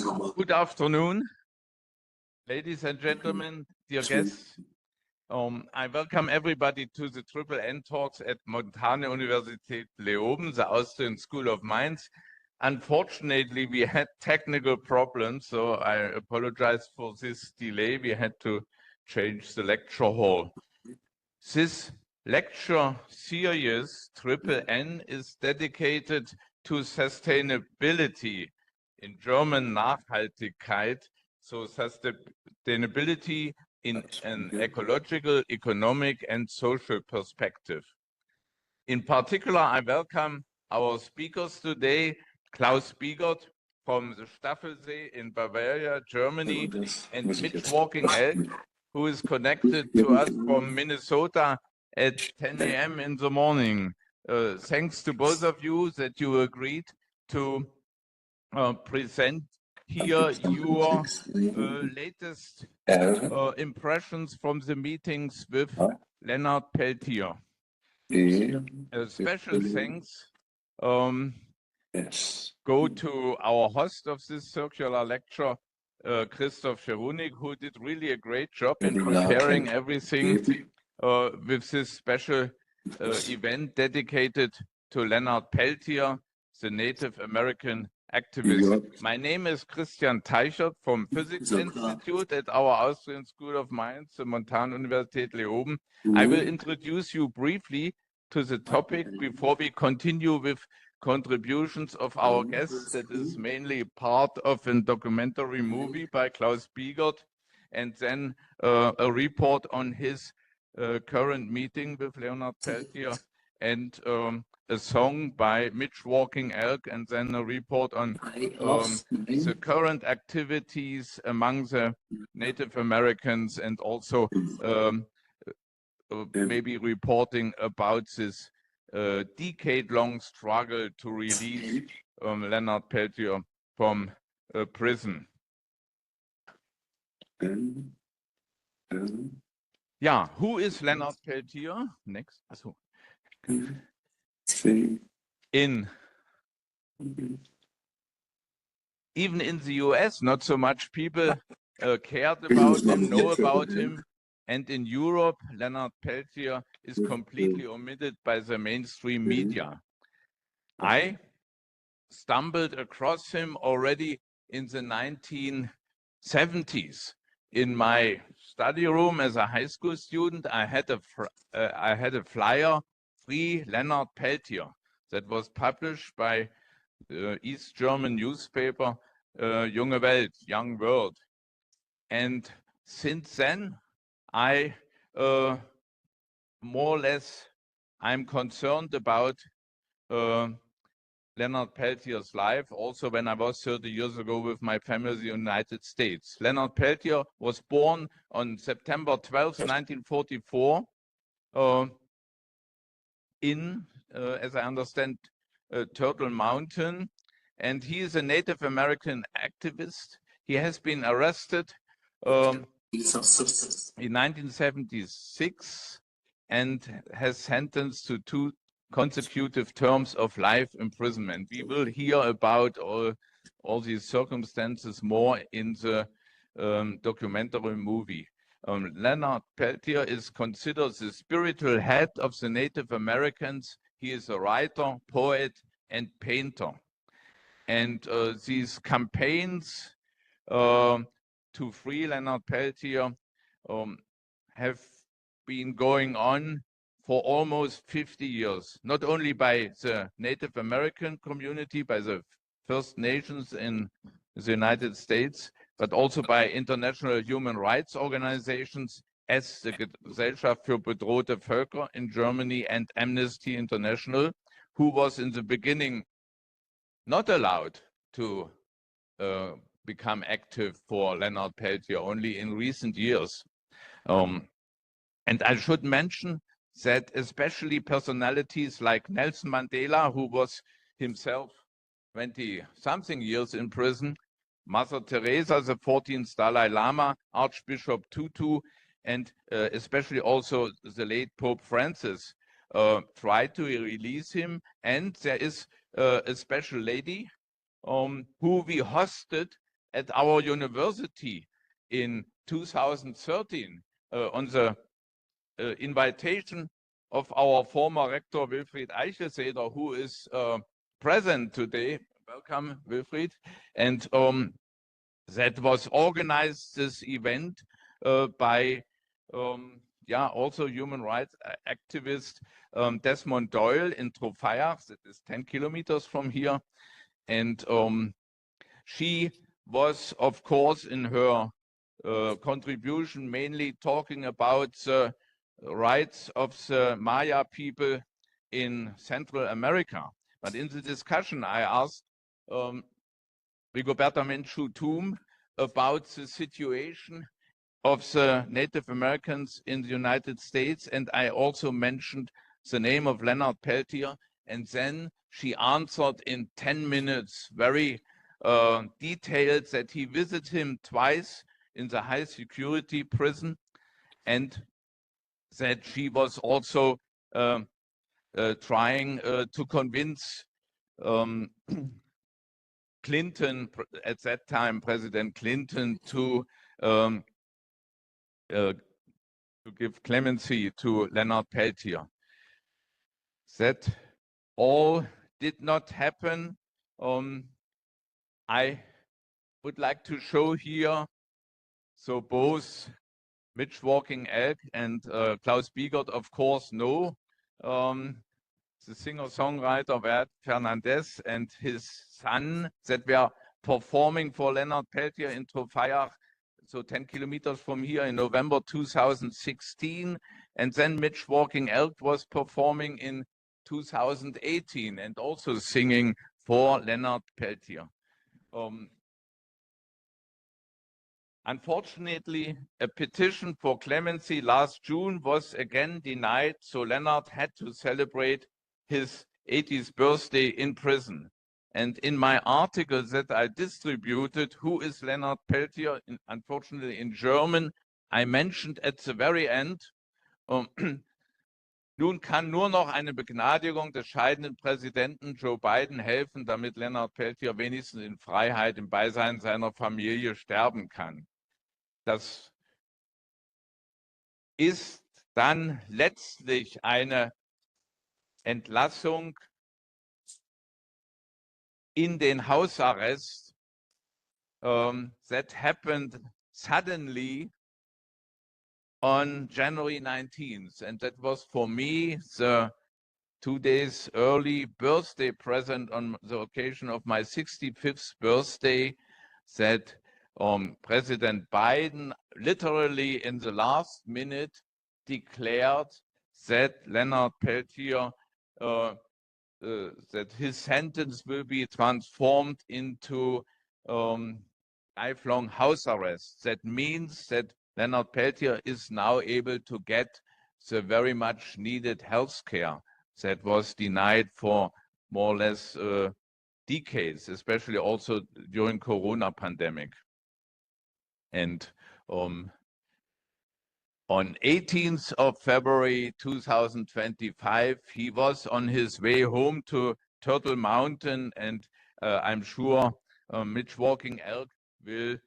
Good afternoon, ladies and gentlemen, dear guests. I welcome everybody to the Triple N talks at Universität Leoben, the Austrian School of Mines. Unfortunately, we had technical problems, so I apologize for this delay. We had to change the lecture hall. This lecture series, Triple N, is dedicated to sustainability, in German Nachhaltigkeit, so sustainability in an ecological, economic, and social perspective. In particular, I welcome our speakers today, Claus Biegert from the Staffelsee in Bavaria, Germany, and Mitch Walking Elk, who is connected to us from Minnesota at 10 a.m. in the morning. Thanks to both of you that you agreed to present here your latest impressions from the meetings with Leonard Peltier. A special thanks go to our host of this circular lecture, Christoph Scherunig, who did really a great job in preparing everything with this special event dedicated to Leonard Peltier, the Native American activist. My name is Christian Teichert from Physics Institute at our Austrian School of Mines, the Universität Leoben. I will introduce you briefly to the topic before we continue with contributions of our guests. That is mainly part of a documentary movie by Claus Biegert, and then a report on his current meeting with Leonard Peltier, and a song by Mitch Walking Elk, and then a report on the current activities among the Native Americans, and also maybe reporting about this decade-long struggle to release Leonard Peltier from prison. Yeah, who is Leonard Peltier? Next. Even in the US, not so much people cared about him, know about him. And in Europe, Leonard Peltier is completely omitted by the mainstream media. I stumbled across him already in the 1970s. In my study room as a high school student, I had a flyer, Free Leonard Peltier, that was published by the East German newspaper, Junge Welt, Young World. And since then, I more or less, I'm concerned about Leonard Peltier's life, also when I was 30 years ago with my family in the United States. Leonard Peltier was born on September 12, 1944, in, as I understand, Turtle Mountain, and he is a Native American activist. He has been arrested in 1976 and has sentenced to 2 consecutive terms of life imprisonment. We will hear about all these circumstances more in the documentary movie. Leonard Peltier is considered the spiritual head of the Native Americans. He is a writer, poet, and painter. And these campaigns to free Leonard Peltier have been going on for almost 50 years, not only by the Native American community, by the First Nations in the United States, but also by international human rights organizations as the Gesellschaft für bedrohte Völker in Germany and Amnesty International, who was in the beginning not allowed to become active for Leonard Peltier, only in recent years. And I should mention that especially personalities like Nelson Mandela, who was himself 20-something years in prison, Mother Teresa, the 14th Dalai Lama, Archbishop Tutu, and especially also the late Pope Francis tried to release him. And there is a special lady who we hosted at our university in 2013 on the invitation of our former rector Wilfried Eichelseder, who is present today. Welcome, Wilfried. And that was organized, this event, by also human rights activist Desmond Doyle in Trofeiach, that is 10 kilometers from here. And she was, of course, in her contribution mainly talking about the rights of the Maya people in Central America. But in the discussion, I asked Rigoberta Menchú-Tum about the situation of the Native Americans in the United States, and I also mentioned the name of Leonard Peltier, and then she answered in 10 minutes, very detailed, that he visited him twice in the high security prison, and that she was also trying to convince Clinton, at that time President Clinton, to give clemency to Leonard Peltier. That all did not happen. I would like to show here, so both Mitch Walking Elk and Claus Biegert, of course, know the singer-songwriter Bert Fernandez and his son that were performing for Leonard Peltier in Trofeiach, so 10 kilometers from here, in November 2016. And then Mitch Walking Elk was performing in 2018 and also singing for Leonard Peltier. Unfortunately, a petition for clemency last June was again denied, so Leonard had to celebrate his 80th birthday in prison. And in my article that I distributed, Who is Leonard Peltier, unfortunately in German, I mentioned at the very end, nun kann nur noch eine Begnadigung des scheidenden Präsidenten Joe Biden helfen, damit Leonard Peltier wenigstens in Freiheit im Beisein seiner Familie sterben kann. Das ist dann letztlich eine Entlassung in den Hausarrest that happened suddenly on January 19th. And that was for me the 2 days early birthday present on the occasion of my 65th birthday, that President Biden literally in the last minute declared that Leonard Peltier, that his sentence will be transformed into lifelong house arrest. That means that Leonard Peltier is now able to get the very much needed health care that was denied for more or less decades, especially also during Corona pandemic. And on 18th of February 2025, he was on his way home to Turtle Mountain, and I'm sure Mitch Walking Elk will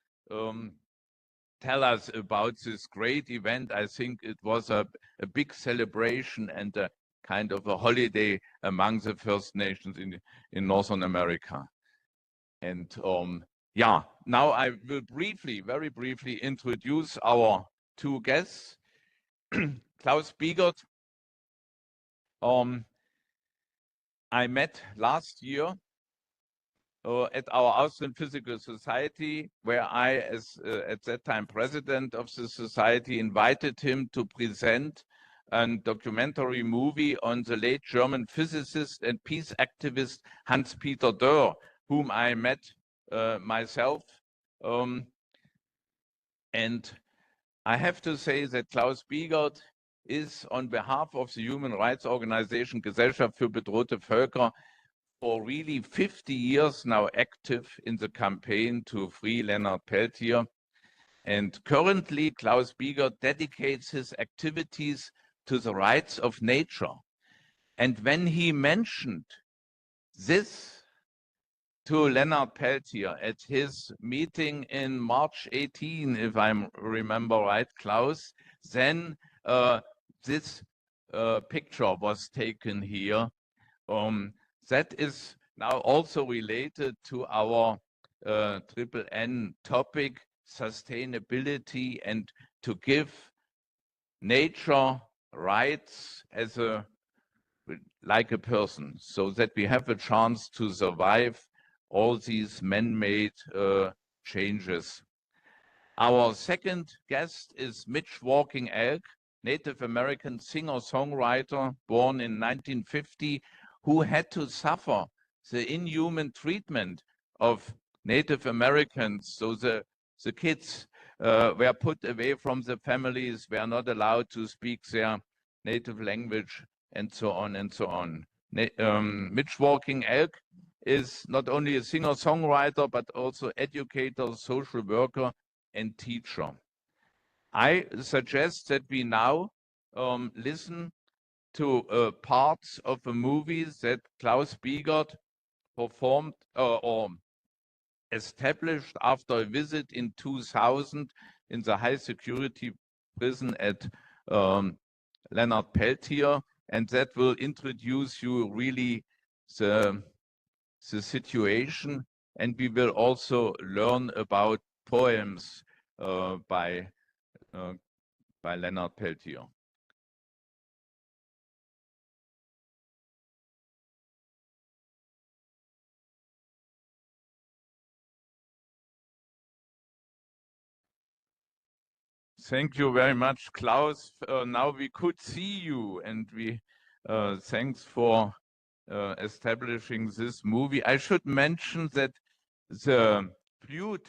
tell us about this great event. I think it was a big celebration and a kind of a holiday among the First Nations in Northern America. And yeah, now I will briefly, very briefly introduce our two guests. Claus Biegert, I met last year at our Austrian Physical Society, where I, as at that time president of the society, invited him to present a documentary movie on the late German physicist and peace activist Hans-Peter Dörr, whom I met myself. And I have to say that Claus Biegert is, on behalf of the human rights organization Gesellschaft für bedrohte Völker, for really 50 years now active in the campaign to free Leonard Peltier. And currently, Claus Biegert dedicates his activities to the rights of nature. And when he mentioned this to Leonard Peltier at his meeting in March 18, if I remember right, Klaus, then this picture was taken here. That is now also related to our triple N topic, sustainability, and to give nature rights as like a person, so that we have a chance to survive all these man-made changes. Our second guest is Mitch Walking Elk, Native American singer-songwriter born in 1950, who had to suffer the inhuman treatment of Native Americans. So the kids were put away from the families, were not allowed to speak their native language, and so on and so on. Mitch Walking Elk is not only a singer-songwriter, but also educator, social worker, and teacher. I suggest that we now listen to parts of a movie that Claus Biegert performed or established after a visit in 2000 in the high security prison at Leonard Peltier, and that will introduce you really the situation, and we will also learn about poems by Leonard Peltier. Thank you very much, Klaus. Now we could see you, and we thanks for establishing this movie. I should mention that the flute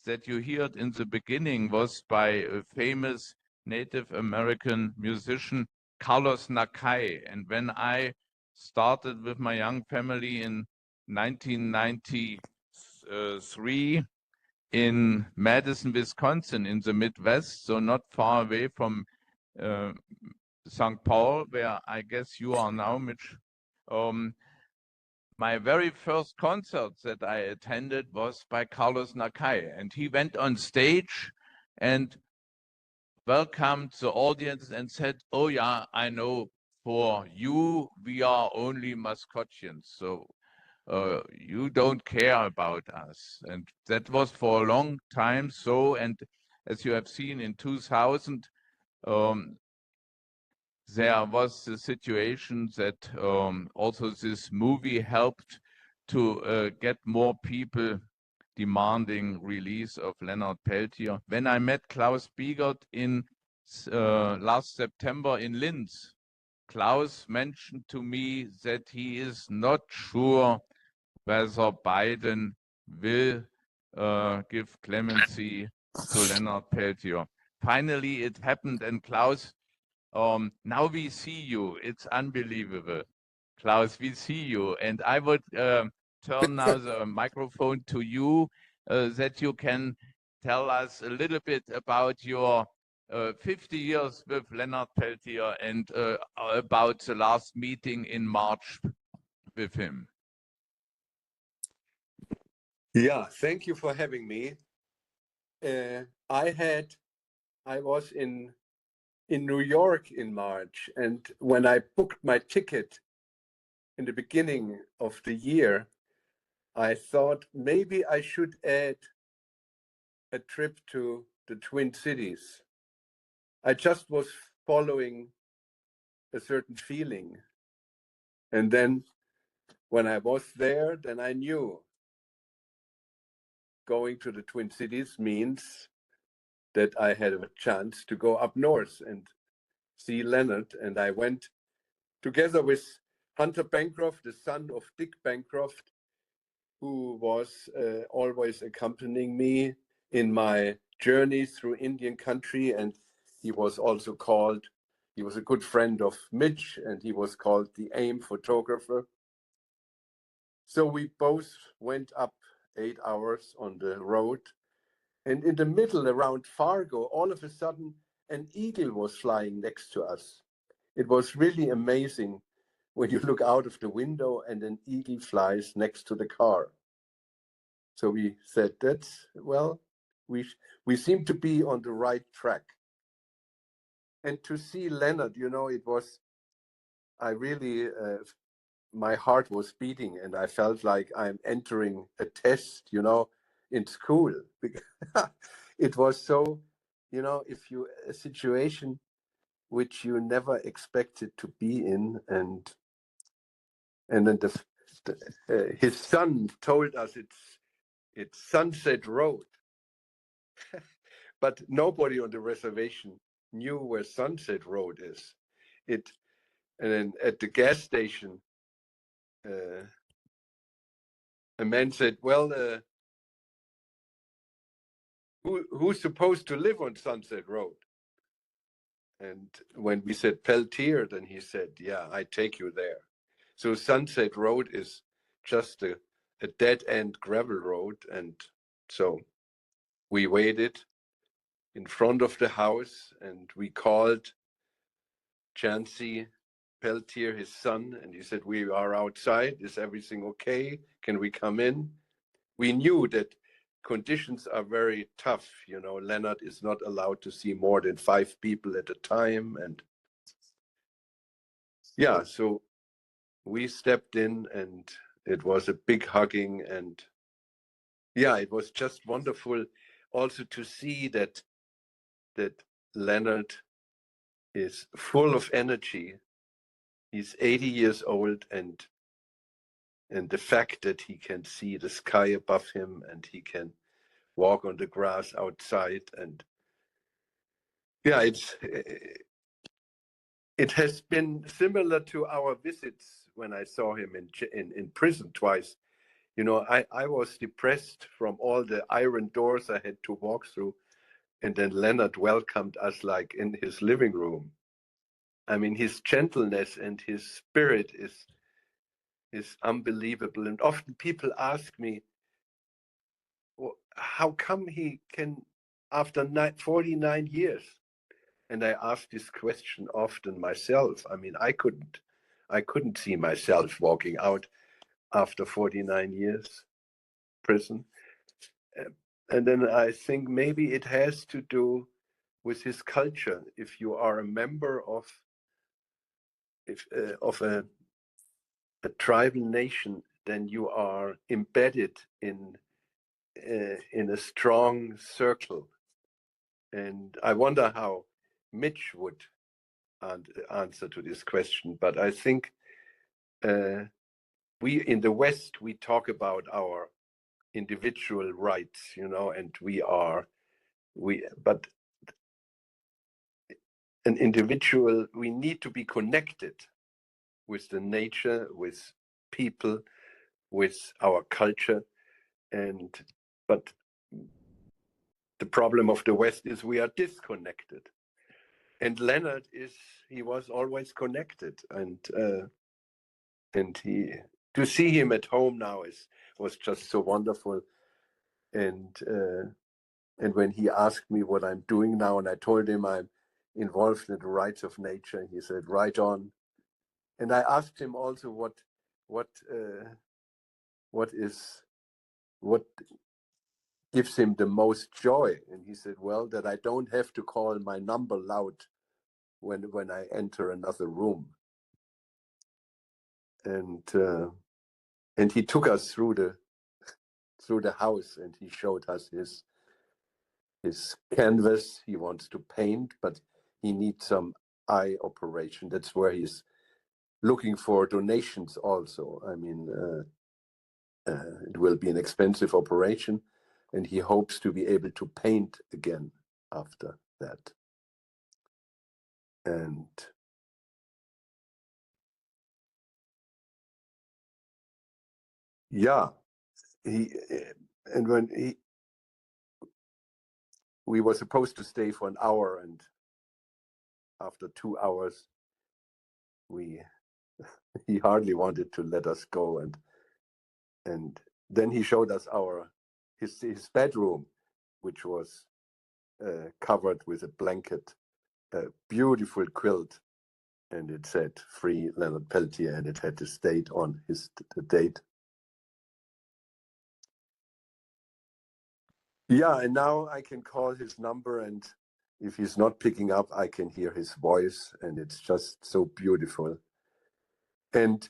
that you heard in the beginning was by a famous Native American musician, Carlos Nakai. And when I started with my young family in 1993 in Madison, Wisconsin, in the Midwest, so not far away from St. Paul, where I guess you are now, Mitch. My very first concert that I attended was by Carlos Nakai, and he went on stage and welcomed the audience and said, "Oh yeah, I know, for you, we are only mascotians, so you don't care about us." And that was for a long time so, and as you have seen in 2000, there was the situation that also this movie helped to get more people demanding release of Leonard Peltier. When I met Claus Biegert in last September in Linz, Klaus mentioned to me that he is not sure whether Biden will give clemency to Leonard Peltier. Finally, it happened, and Klaus, now we see you. It's unbelievable. Klaus, we see you. And I would turn now the microphone to you that you can tell us a little bit about your 50 years with Leonard Peltier and about the last meeting in March with him. Yeah, thank you for having me. I was in New York in March, and when I booked my ticket in the beginning of the year, I thought maybe I should add a trip to the Twin Cities. I just was following a certain feeling. And then when I was there, then I knew going to the Twin Cities means that I had a chance to go up north and see Leonard. And I went together with Hunter Bancroft, the son of Dick Bancroft, who was always accompanying me in my journey through Indian country. And he was also called, he was a good friend of Mitch, and he was called the AIM photographer. So we both went up 8 hours on the road. And in the middle, around Fargo, all of a sudden, an eagle was flying next to us. It was really amazing when you look out of the window and an eagle flies next to the car. So we said, we seem to be on the right track. And to see Leonard, I really, my heart was beating, and I felt like I'm entering a test, in school. It was so, a situation which you never expected to be in, and then his son told us it's Sunset Road, but nobody on the reservation knew where Sunset Road is. And then at the gas station, a man said, "Well, who's supposed to live on Sunset Road?" And when we said Peltier, then he said, "Yeah, I take you there." So Sunset Road is just a dead-end gravel road. And so we waited in front of the house, and we called Jahren Peltier, his son, and he said, "We are outside. Is everything okay? Can we come in?" We knew that conditions are very tough. Leonard is not allowed to see more than 5 people at a time. And yeah, so we stepped in, and it was a big hugging. And yeah, it was just wonderful also to see that Leonard is full of energy. He's 80 years old, and the fact that he can see the sky above him, and he can walk on the grass outside, and yeah, it has been similar to our visits when I saw him in prison twice. I was depressed from all the iron doors I had to walk through, and then Leonard welcomed us like in his living room. I mean, his gentleness and his spirit is unbelievable. And often people ask me, how come he can, after 49 years? And I ask this question often myself. I mean, I couldn't see myself walking out after 49 years prison. And then I think maybe it has to do with his culture. If you are a member of a tribal nation, then you are embedded in a strong circle. And I wonder how Mitch would answer to this question. But I think we in the West, we talk about our individual rights, and but an individual, we need to be connected with the nature, with people, with our culture. But the problem of the West is we are disconnected. And Leonard he was always connected, and to see him at home now was just so wonderful. And when he asked me what I'm doing now, and I told him I'm involved in the rights of nature, he said, "Right on." And I asked him also what gives him the most joy, and he said, "Well, that I don't have to call my number loud when I enter another room." And he took us through the house, and he showed us his canvas he wants to paint, but he needs some eye operation. That's where he's looking for donations also. I mean, it will be an expensive operation, and he hopes to be able to paint again after that. And yeah, when we were supposed to stay for an hour, and after 2 hours, he hardly wanted to let us go, and then he showed us his bedroom, which was covered with a blanket, a beautiful quilt, and it said "Free Leonard Peltier," and it had his date on the date. Yeah, and now I can call his number, and if he's not picking up, I can hear his voice, and it's just so beautiful. And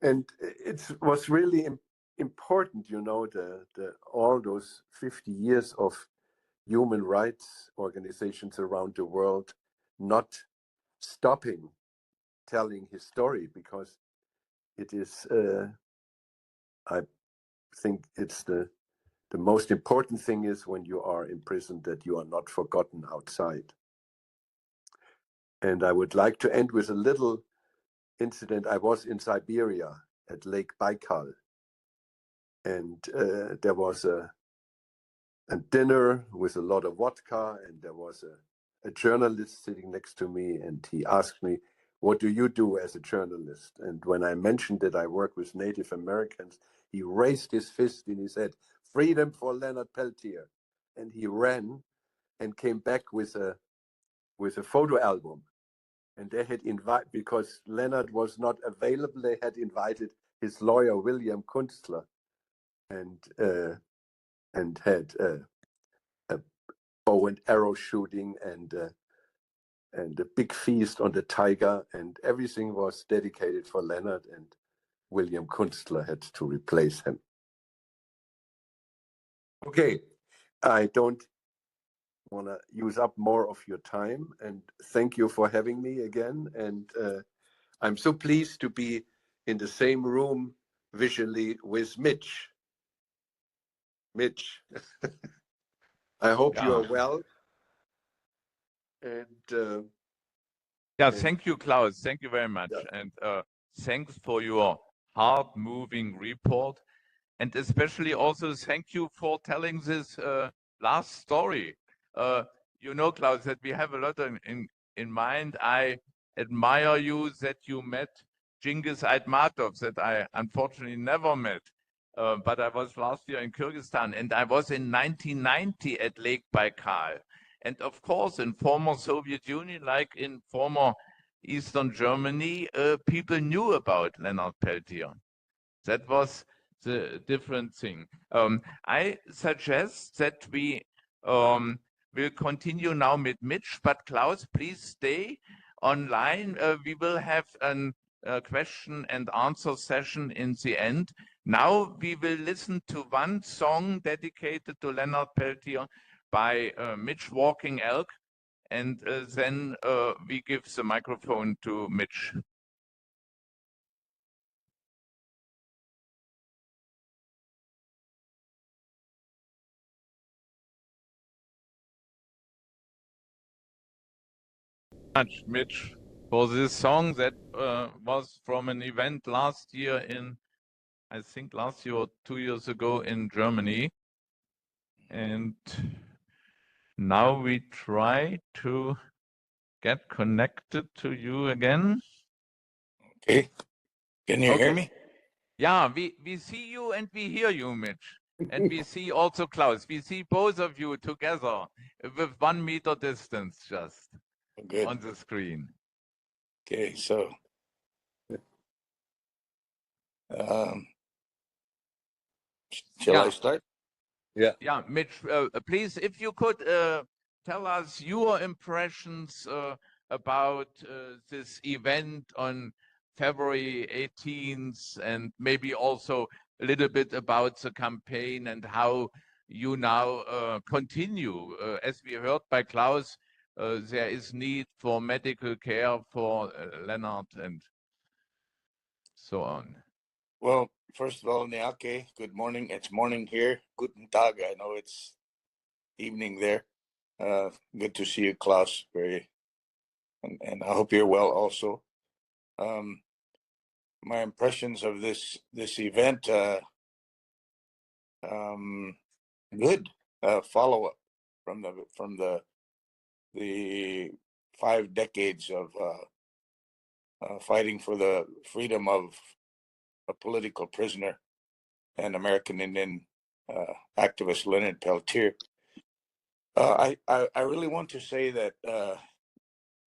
it was really important, you know, the all those 50 years of human rights organizations around the world not stopping telling his story, because it is, I think it's the most important thing is when you are in prison that you are not forgotten outside. And I would like to end with a little incident. I was in Siberia at Lake Baikal, and there was a dinner with a lot of vodka, and there was a journalist sitting next to me, and he asked me, "What do you do as a journalist?" And when I mentioned that I work with Native Americans, he raised his fist and he said, "Freedom for Leonard Peltier." And he ran and came back with a photo album. And they had invited, because Leonard was not available, they had invited his lawyer, William Kunstler, and had a bow and arrow shooting and a big feast on the tiger, and everything was dedicated for Leonard, and William Kunstler had to replace him. Okay, I don't want to use up more of your time, and thank you for having me again. And I'm so pleased to be in the same room visually with Mitch. Mitch, I hope you are well. And yeah, thank you, Klaus. Thank you very much. Yeah. And thanks for your heart-moving report. And especially also thank you for telling this last story. You know, Klaus, that we have a lot in mind. I admire you that you met Genghis Aitmatov, that I unfortunately never met. But I was last year in Kyrgyzstan, and I was in 1990 at Lake Baikal. And of course, in former Soviet Union, like in former Eastern Germany, people knew about Leonard Peltier. That was the different thing. I suggest that we will continue now with Mitch, but Klaus, please stay online. We will have a question and answer session in the end. Now we will listen to one song dedicated to Leonard Peltier by Mitch Walking Elk, and then we give the microphone to Mitch. Much, Mitch, for this song that was from an event last year I think last year or 2 years ago in Germany. And now we try to get connected to you again. Okay. Can you hear me? Yeah, we see you and we hear you, Mitch. And we see also Klaus. We see both of you together with 1 meter distance just on the screen. Okay, so shall I start? Yeah. Yeah, Mitch, please, if you could tell us your impressions about this event on February 18th, and maybe also a little bit about the campaign and how you now continue. As we heard by Klaus, there is need for medical care for Leonard and so on. Well, first of all, Neake, good morning. It's morning here. Guten Tag. I know it's evening there. Good to see you, Klaus. And I hope you're well also. My impressions of this event, good. Follow-up from the 5 decades of fighting for the freedom of a political prisoner and American Indian activist Leonard Peltier. I really want to say that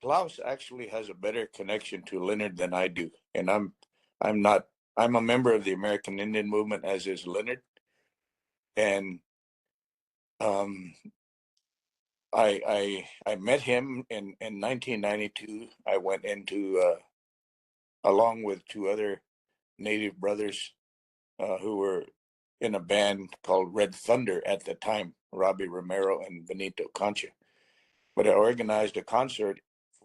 Klaus actually has a better connection to Leonard than I do, and I'm a member of the American Indian movement, as is Leonard, and um, I met him in 1992. I went into along with two other Native brothers who were in a band called Red Thunder at the time, Robbie Romero and Benito Concha. But I organized a concert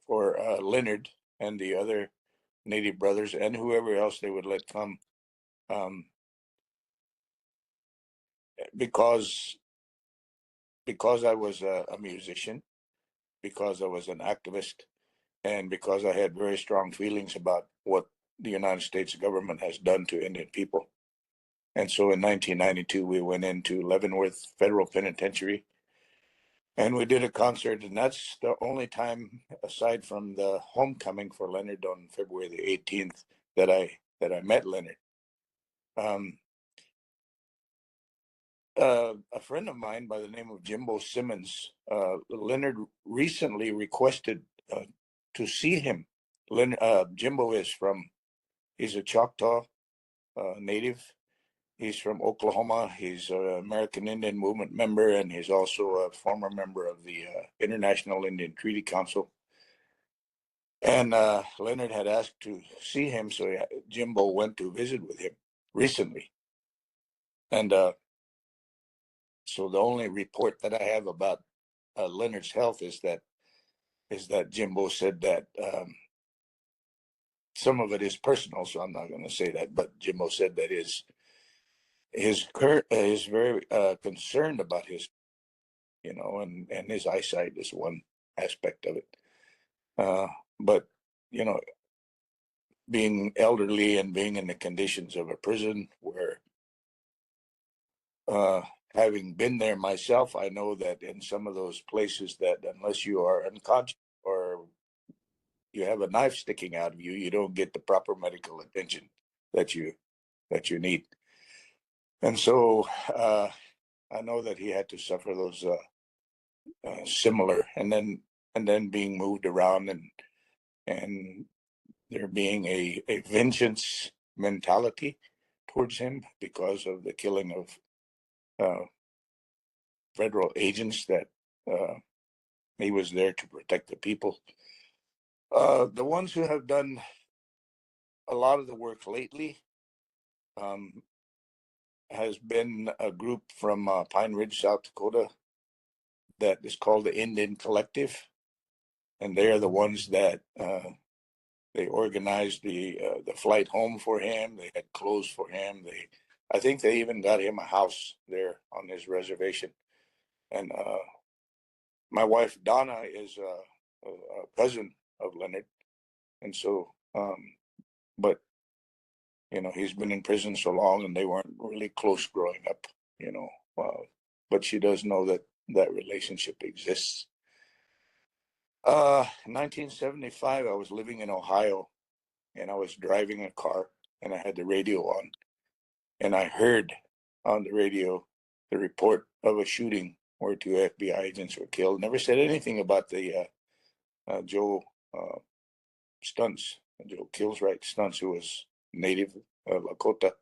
for Leonard and the other Native brothers and whoever else they would let come, um, because I was a musician, because I was an activist, and because I had very strong feelings about what the United States government has done to Indian people. And so in 1992, we went into Leavenworth Federal Penitentiary and we did a concert. And that's the only time, aside from the homecoming for Leonard on February the 18th, that I met Leonard. A friend of mine by the name of Jimbo Simmons, Leonard recently requested to see him. Jimbo he's a Choctaw native. He's from Oklahoma. He's an American Indian Movement member, and he's also a former member of the International Indian Treaty Council. And Leonard had asked to see him, so Jimbo went to visit with him recently. And so the only report that I have about Leonard's health is that Jimbo said that some of it is personal, so I'm not going to say that. But Jimbo said that is very concerned about his, and his eyesight is one aspect of it. But being elderly and being in the conditions of a prison where, having been there myself, I know that in some of those places that unless you are unconscious or you have a knife sticking out of you, you don't get the proper medical attention that you need. And so I know that he had to suffer those similar, and then being moved around and there being a vengeance mentality towards him because of the killing of federal agents that he was there to protect the people. The ones who have done a lot of the work lately has been a group from Pine Ridge, South Dakota, that is called the Indian Collective, and they are the ones that they organized the flight home for him. They had clothes for him. I think they even got him a house there on his reservation. And my wife Donna is a cousin of Leonard, and so, but he's been in prison so long, and they weren't really close growing up, but she does know that that relationship exists. 1975, I was living in Ohio, and I was driving a car, and I had the radio on, and I heard on the radio the report of a shooting where 2 FBI agents were killed. Never said anything about the Joe Joe Kilswright Stunts, who was native Lakota,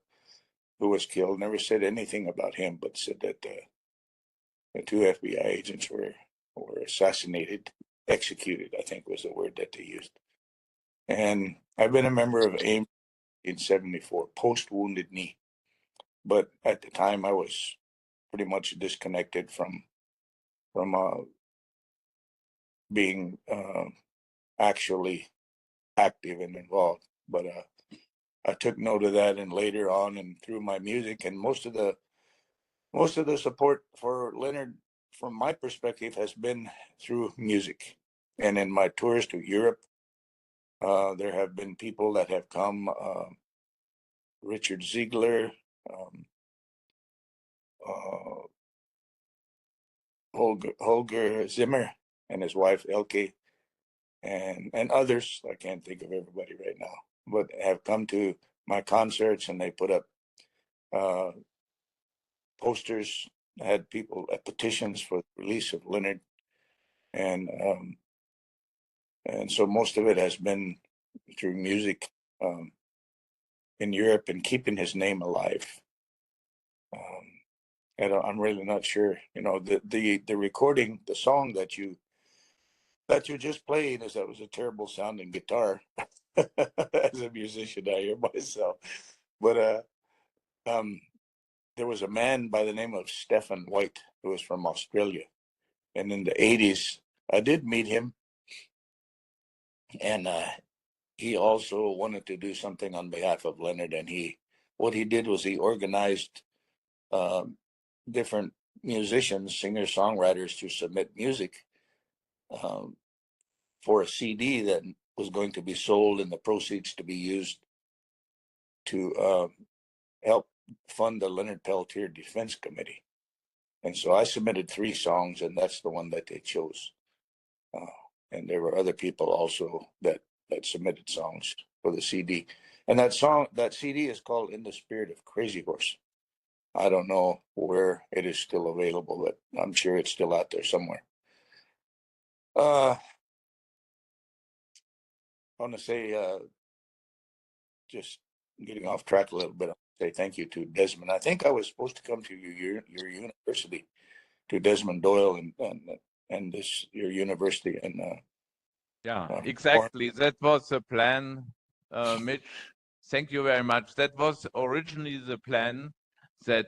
who was killed. Never said anything about him, but said that the 2 FBI agents were assassinated, executed, I think was the word that they used. And I've been a member of AIM in 74, post-Wounded Knee. But at the time, I was pretty much disconnected from being actually active and involved. But I took note of that, and later on, and through my music, and most of the support for Leonard, from my perspective, has been through music. And in my tours to Europe, there have been people that have come, Richard Ziegler, Holger Zimmer and his wife Elke, and others. I can't think of everybody right now, but have come to my concerts, and they put up posters. I had people petitions for the release of Leonard, and so most of it has been through music in Europe and keeping his name alive. I'm really not sure. You know, the recording, the song that you just played that was a terrible sounding guitar. As a musician, I hear myself. But there was a man by the name of Stephen White who was from Australia, and in the 80s, I did meet him, and he also wanted to do something on behalf of Leonard. And what he did was he organized different musicians, singer-songwriters, to submit music for a CD that was going to be sold, and the proceeds to be used to help fund the Leonard Peltier Defense Committee. And so I submitted 3 songs, and that's the one that they chose. And there were other people also that submitted songs for the CD. And that CD is called In the Spirit of Crazy Horse. I don't know where it is still available, but I'm sure it's still out there somewhere. I want to say, just getting off track a little bit, I'll say thank you to Desmond. I think I was supposed to come to your university, to Desmond Doyle and your university. And yeah, exactly. That was the plan, Mitch. Thank you very much. That was originally the plan, that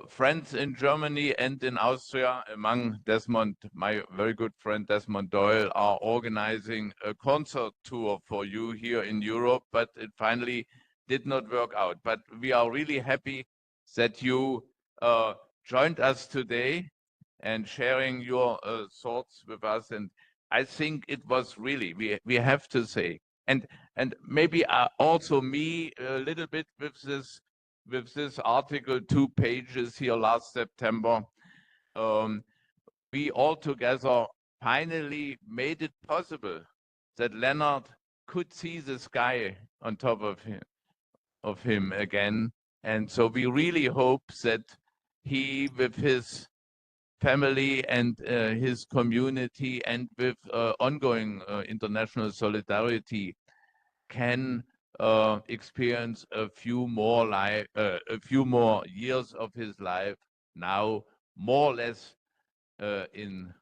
friends in Germany and in Austria, among Desmond, my very good friend Desmond Doyle, are organizing a concert tour for you here in Europe, but it finally did not work out. But we are really happy that you joined us today and sharing your thoughts with us. And I think it was really, we have to say, and maybe also me a little bit with this article, 2 pages here last September, we all together finally made it possible that Leonard could see the sky on top of him again. And so we really hope that he, with his family and his community, and with ongoing international solidarity, can experience a few more years of his life now, more or less in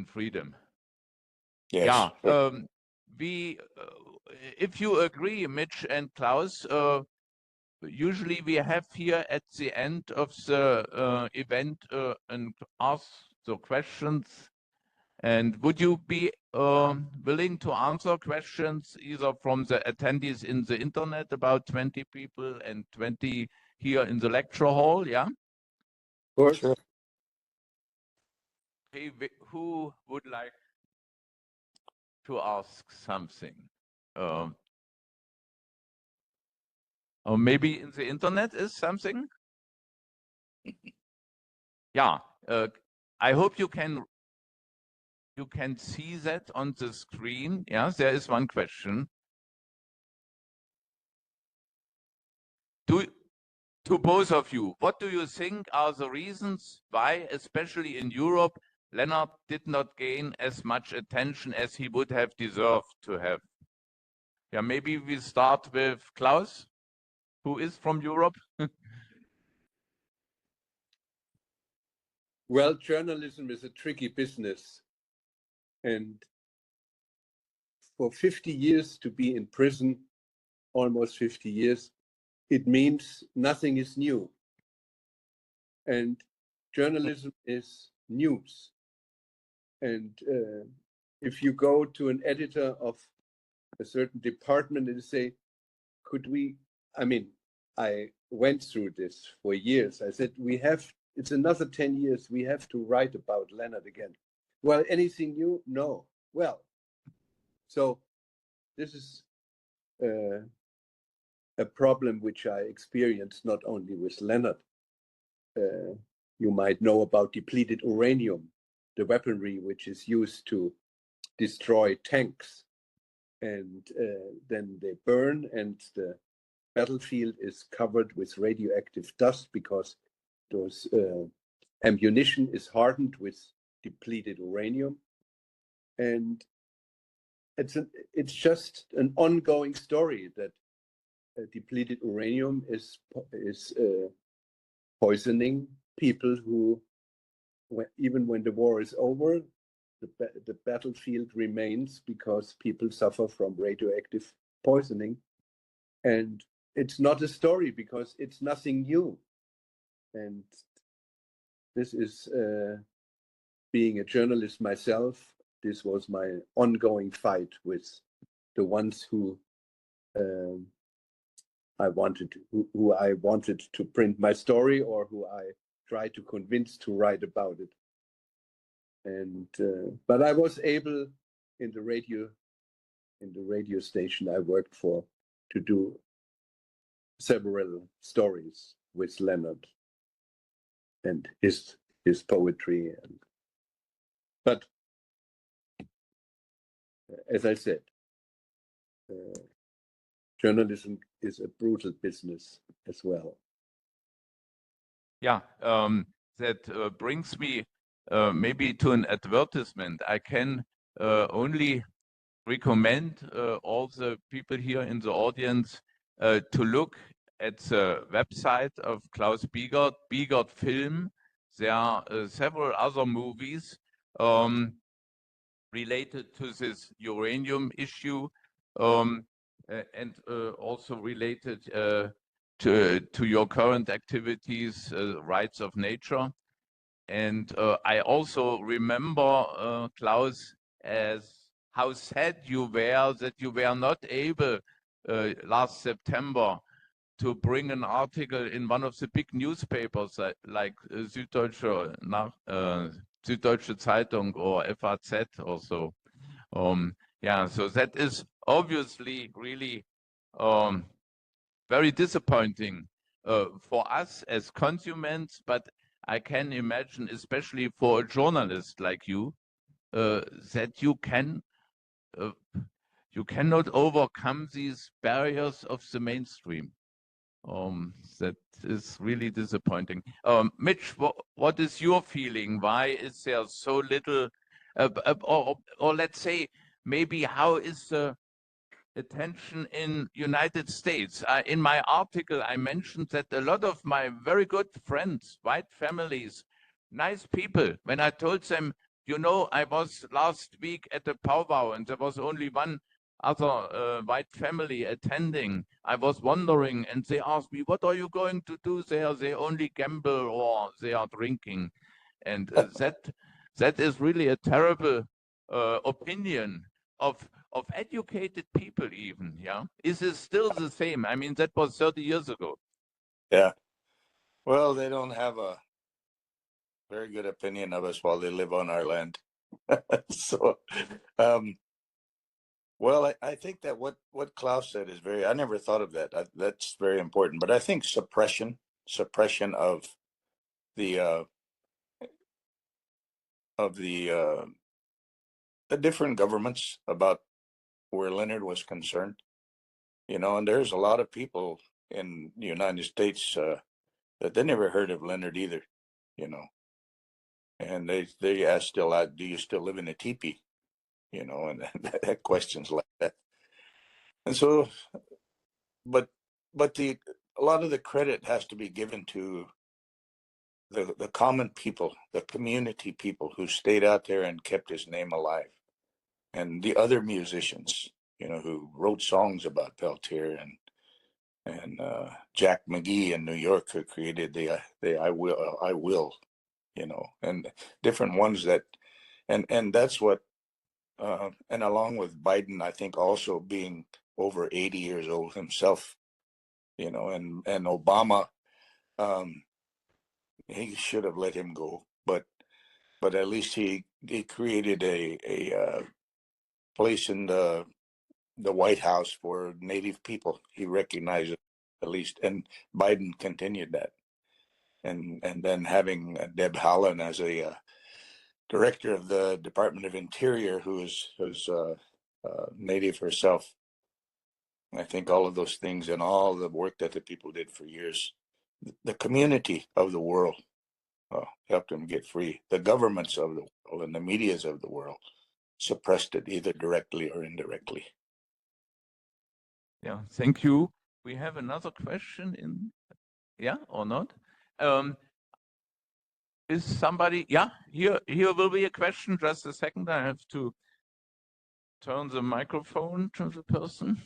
freedom. yes. Yeah. If you agree, Mitch and Klaus, usually we have here at the end of the event and ask the questions. And would you be willing to answer questions either from the attendees in the internet, about 20 people, and 20 here in the lecture hall? Yeah. Of course. Sure. Okay, who would like to ask something? Or maybe in the internet is something? Yeah. I hope you can see that on the screen. Yeah, there is one question. To both of you, what do you think are the reasons why, especially in Europe, Leonard did not gain as much attention as he would have deserved to have? Yeah, maybe we start with Klaus, who is from Europe. Well, journalism is a tricky business. And for 50 years to be in prison, almost 50 years, it means nothing is new. And journalism is news. And if you go to an editor of a certain department and say, I went through this for years. I said, it's another 10 years, we have to write about Leonard again. Well, anything new? No. Well, so this is a problem which I experienced not only with Leonard. You might know about depleted uranium, the weaponry which is used to destroy tanks. And then they burn, and the battlefield is covered with radioactive dust because those ammunition is hardened with depleted uranium. And it's just an ongoing story that depleted uranium is poisoning people who, even when the war is over, the battlefield remains because people suffer from radioactive poisoning. And it's not a story because it's nothing new. And this is, being a journalist myself, this was my ongoing fight with the ones who I wanted to print my story, or who I tried to convince to write about it. And but I was able in the radio station I worked for to do several stories with Leonard and his poetry. But as I said, journalism is a brutal business as well. Yeah, that brings me maybe to an advertisement. I can only recommend all the people here in the audience to look at the website of Claus Biegert, Biegert Film. There are several other movies related to this uranium issue, and also related to your current activities, rights of nature. And I also remember, Claus, as how sad you were that you were not able last September to bring an article in one of the big newspapers like Süddeutsche Zeitung or FAZ or so. Yeah, so that is obviously really very disappointing for us as consumers, but I can imagine, especially for a journalist like you, that you cannot overcome these barriers of the mainstream. That is really disappointing. Mitch, what is your feeling? Why is there so little, or let's say, maybe how is the attention in United States? In my article, I mentioned that a lot of my very good friends, white families, nice people, when I told them, you know, I was last week at a powwow and there was only one other white family attending, I was wondering, and they asked me, what are you going to do there? They only gamble or they are drinking. And that is really a terrible opinion of educated people even, yeah? Is it still the same? I mean, that was 30 years ago. Yeah. Well, they don't have a very good opinion of us while they live on our land. So, well, I think that what Claus said is I never thought of that. That's very important. But I think suppression of the different governments about where Leonard was concerned, you know, and there's a lot of people in the United States that they never heard of Leonard either, you know, and they ask still, do you still live in a teepee, you know, and questions like that. And so, but a lot of the credit has to be given to the common people, the community people who stayed out there and kept his name alive, and the other musicians, you know, who wrote songs about Peltier, and Jack McGee in New York, who created the I will, you know, and different ones that, and that's what, and along with Biden, I think also being over 80 years old himself, you know, and Obama, he should have let him go, but at least he created a place in the White House for Native people. He recognized it, at least, and Biden continued that, and then having Deb Haaland as a director of the Department of Interior, who's Native herself. I think all of those things and all the work that the people did for years, the community of the world helped them get free. The governments of the world and the medias of the world suppressed it either directly or indirectly. Yeah, thank you. We have another question in, yeah, or not? Is somebody? Yeah, here will be a question. Just a second. I have to turn the microphone to the person.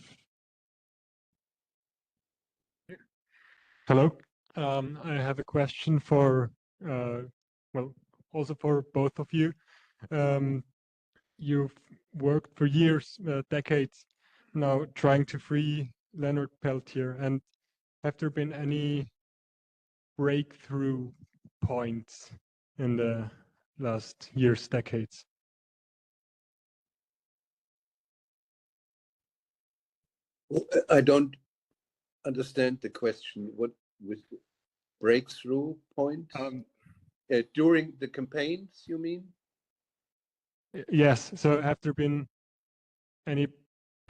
Hello. I have a question for, well, also for both of you. You've worked for years, decades now, trying to free Leonard Peltier. And have there been any breakthrough points in the last years, decades? I don't understand the question. What with breakthrough points? During the campaigns, you mean? Yes. So have there been any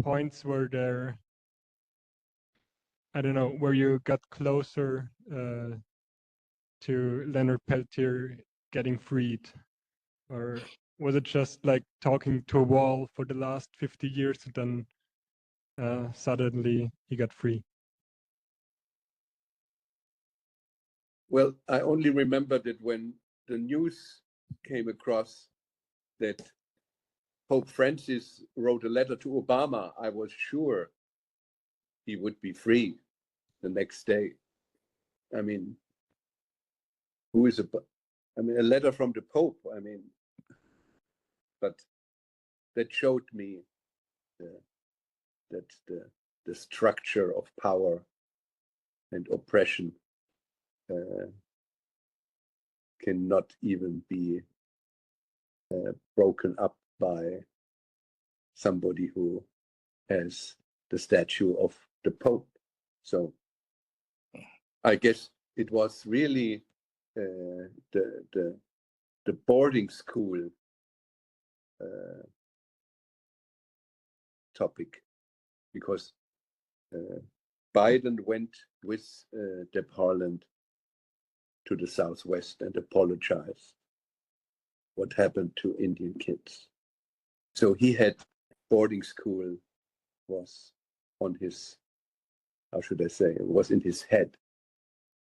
points where there, I don't know, where you got closer to Leonard Peltier getting freed? Or was it just like talking to a wall for the last 50 years and then suddenly he got free? Well, I only remember that when the news came across that Pope Francis wrote a letter to Obama, I was sure he would be free the next day. I mean, a letter from the Pope, but that showed me that the structure of power and oppression cannot even be broken up by somebody who has the statue of the Pope. So I guess it was really the boarding school topic, because Biden went with Deb Haaland to the Southwest and apologized what happened to Indian kids. So he had boarding school was on his, how should I say, it was in his head.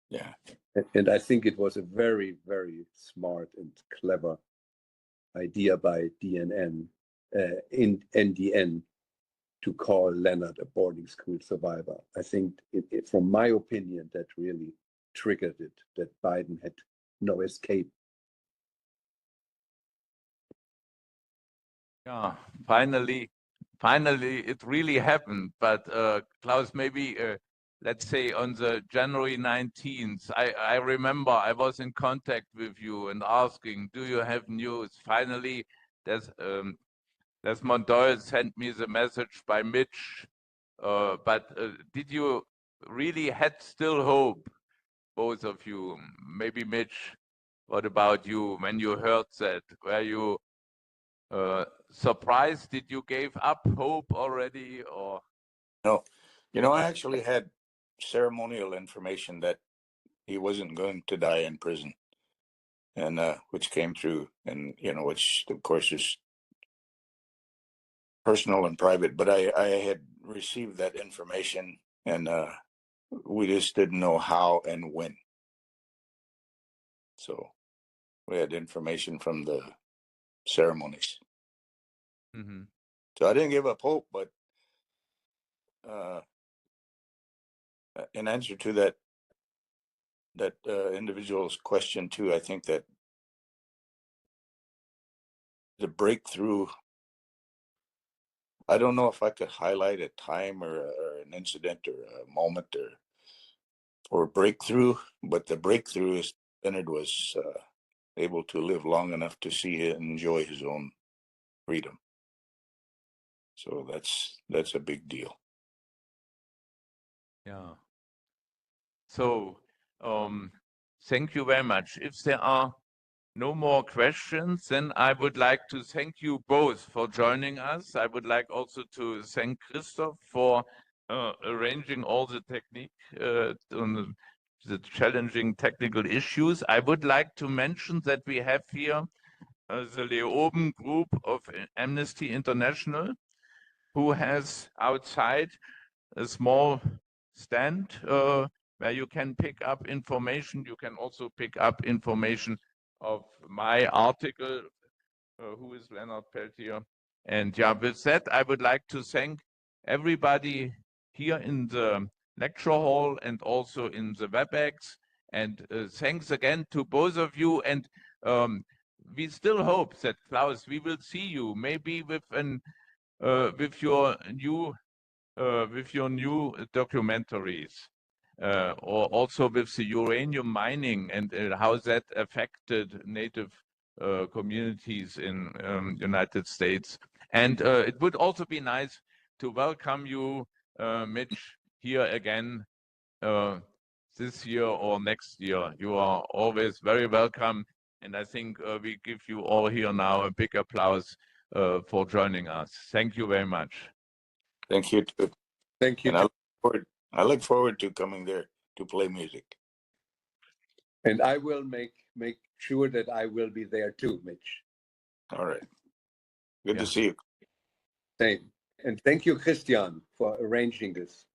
Yeah. And I think it was a very, very smart and clever idea by NDN to call Leonard a boarding school survivor. I think, from my opinion, that really triggered it, that Biden had no escape. Yeah, finally, it really happened. But Klaus, maybe let's say on the January 19th, I remember I was in contact with you and asking, do you have news? Finally, Desmond Doyle sent me the message by Mitch. But did you really had still hope, both of you? Maybe Mitch, what about you when you heard that? Were you surprised? Did you give up hope already, or? No, I actually had ceremonial information that he wasn't going to die in prison, and which came through, and which of course is personal and private, but I had received that information, and we just didn't know how and when. So we had information from the ceremonies. Mm-hmm. So I didn't give up hope, but in answer to that individual's question too, I think that the breakthrough, I don't know if I could highlight a time or an incident or a moment or breakthrough, but the breakthrough is Leonard was able to live long enough to see it and enjoy his own freedom. So that's a big deal. Yeah. So thank you very much. If there are no more questions, then I would like to thank you both for joining us. I would like also to thank Christoph for arranging all the technique, the challenging technical issues. I would like to mention that we have here the Leoben group of Amnesty International, who has outside a small stand where you can pick up information. You can also pick up information of my article, Who is Leonard Peltier? And yeah, with that, I would like to thank everybody here in the lecture hall and also in the WebEx. And thanks again to both of you. And we still hope that, Klaus, we will see you maybe with your new documentaries, or also with the uranium mining and how that affected native communities in United States. And it would also be nice to welcome you, Mitch, here again this year or next year. You are always very welcome. And I think we give you all here now a big applause for joining us. Thank you very much. Thank you too. Thank you. And I look forward to coming there to play music. And I will make sure that I will be there too, Mitch. All right. Good to see you. Same. And thank you, Christian, for arranging this.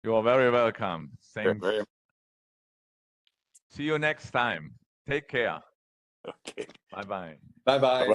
You are very welcome. Thanks. Very. See you next time. Take care. Okay. Bye-bye. Bye-bye.